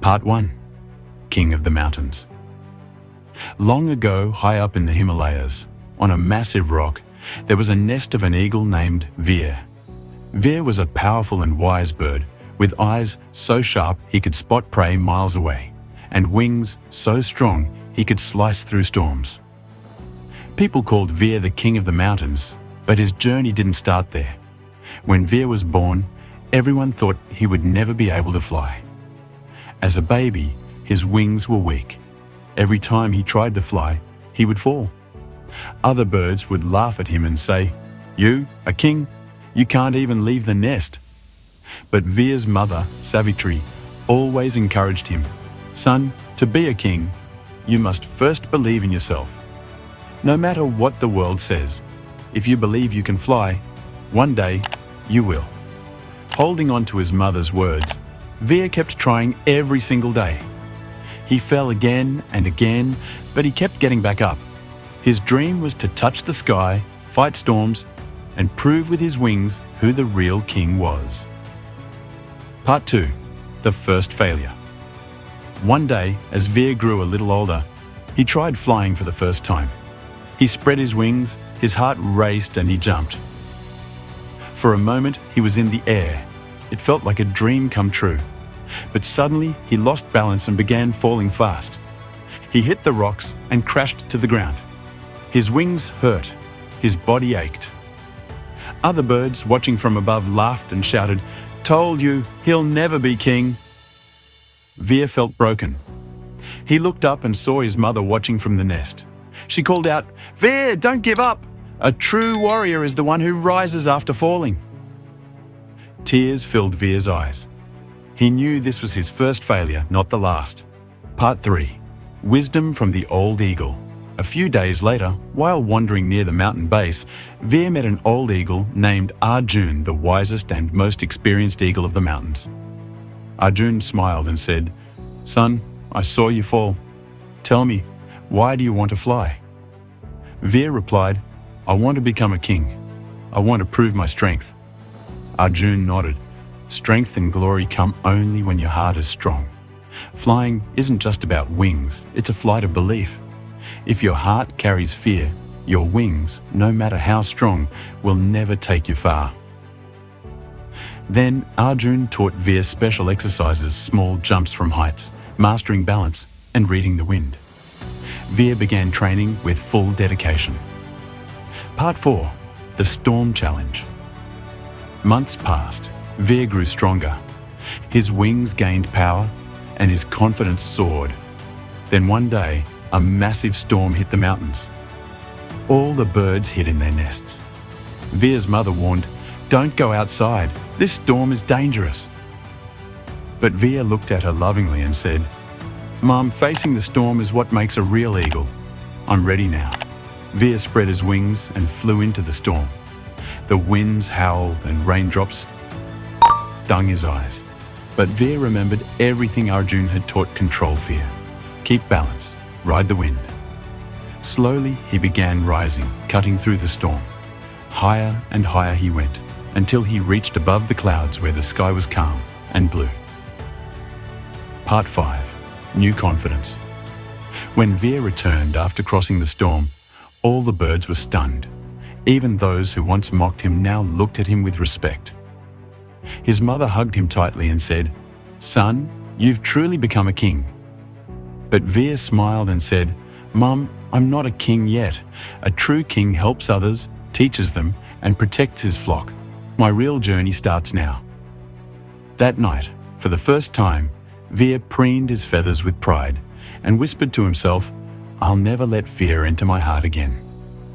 Part 1. King of the Mountains. Long ago, high up in the Himalayas, on a massive rock, there was a nest of an eagle named Veer. Veer was a powerful and wise bird, with eyes so sharp he could spot prey miles away, and wings so strong he could slice through storms. People called Veer the King of the Mountains, but his journey didn't start there. When Veer was born, everyone thought he would never be able to fly. As a baby, his wings were weak. Every time he tried to fly, he would fall. Other birds would laugh at him and say, "You, a king? You can't even leave the nest." But Veer's mother, Savitri, always encouraged him, "Son, to be a king, you must first believe in yourself. No matter what the world says, if you believe you can fly, one day you will." Holding on to his mother's words, Veer kept trying every single day. He fell again and again, but he kept getting back up. His dream was to touch the sky, fight storms, and prove with his wings who the real king was. Part 2. The First Failure. One day, as Veer grew a little older, he tried flying for the first time. He spread his wings, his heart raced, and he jumped. For a moment, he was in the air. It felt like a dream come true. But suddenly, he lost balance and began falling fast. He hit the rocks and crashed to the ground. His wings hurt. His body ached. Other birds, watching from above, laughed and shouted, "Told you, he'll never be king." Veer felt broken. He looked up and saw his mother watching from the nest. She called out, "Veer, don't give up! A true warrior is the one who rises after falling." Tears filled Veer's eyes. He knew this was his first failure, not the last. Part 3. Wisdom from the Old Eagle. A few days later, while wandering near the mountain base, Veer met an old eagle named Arjun, the wisest and most experienced eagle of the mountains. Arjun smiled and said, "Son, I saw you fall. Tell me, why do you want to fly?" Veer replied, "I want to become a king. I want to prove my strength." Arjun nodded. Strength and glory come only when your heart is strong. Flying isn't just about wings, it's a flight of belief. If your heart carries fear, your wings, no matter how strong, will never take you far. Then Arjun taught Veer special exercises, small jumps from heights, mastering balance, and reading the wind. Veer began training with full dedication. Part 4. The Storm Challenge. Months passed. Veer grew stronger. His wings gained power, and his confidence soared. Then one day, a massive storm hit the mountains. All the birds hid in their nests. Veer's mother warned, "Don't go outside. This storm is dangerous." But Veer looked at her lovingly and said, "Mom, facing the storm is what makes a real eagle. I'm ready now." Veer spread his wings and flew into the storm. The winds howled and raindrops stung his eyes. But Veer remembered everything Arjun had taught: control fear, keep balance, ride the wind. Slowly he began rising, cutting through the storm. Higher and higher he went, until he reached above the clouds where the sky was calm and blue. Part 5. New Confidence. When Veer returned after crossing the storm, all the birds were stunned. Even those who once mocked him now looked at him with respect. His mother hugged him tightly and said, "Son, you've truly become a king." But Veer smiled and said, "Mom, I'm not a king yet. A true king helps others, teaches them, and protects his flock. My real journey starts now." That night, for the first time, Veer preened his feathers with pride and whispered to himself, "I'll never let fear enter my heart again.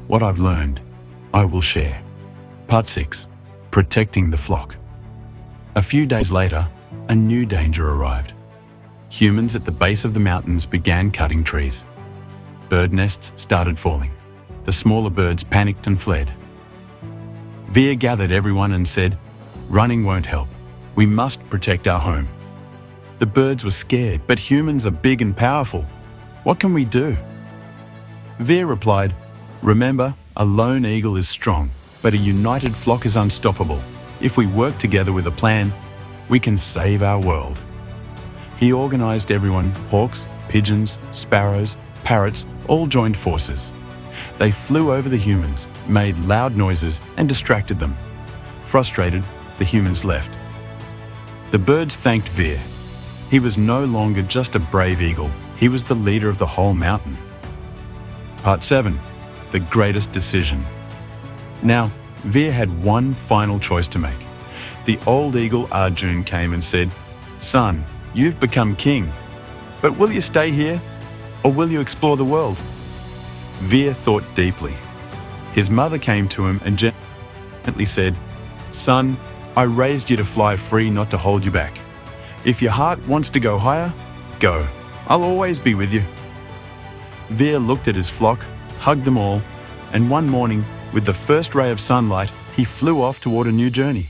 What I've learned, I will share." Part 6. Protecting the flock. A few days later, a new danger arrived. Humans at the base of the mountains began cutting trees. Bird nests started falling. The smaller birds panicked and fled. Veer gathered everyone and said, "Running won't help. We must protect our home." The birds were scared, but humans are big and powerful. What can we do? Veer replied, "Remember, a lone eagle is strong, but a united flock is unstoppable. If we work together with a plan, we can save our world." He organized everyone, hawks, pigeons, sparrows, parrots, all joined forces. They flew over the humans, made loud noises, and distracted them. Frustrated, the humans left. The birds thanked Veer. He was no longer just a brave eagle, he was the leader of the whole mountain. Part 7. The Greatest Decision. Now, Veer had one final choice to make. The old eagle Arjun came and said, "Son, you've become king, but will you stay here, or will you explore the world?" Veer thought deeply. His mother came to him and gently said, "Son, I raised you to fly free, not to hold you back. If your heart wants to go higher, go. I'll always be with you." Veer looked at his flock, hugged them all, and one morning, with the first ray of sunlight, he flew off toward a new journey.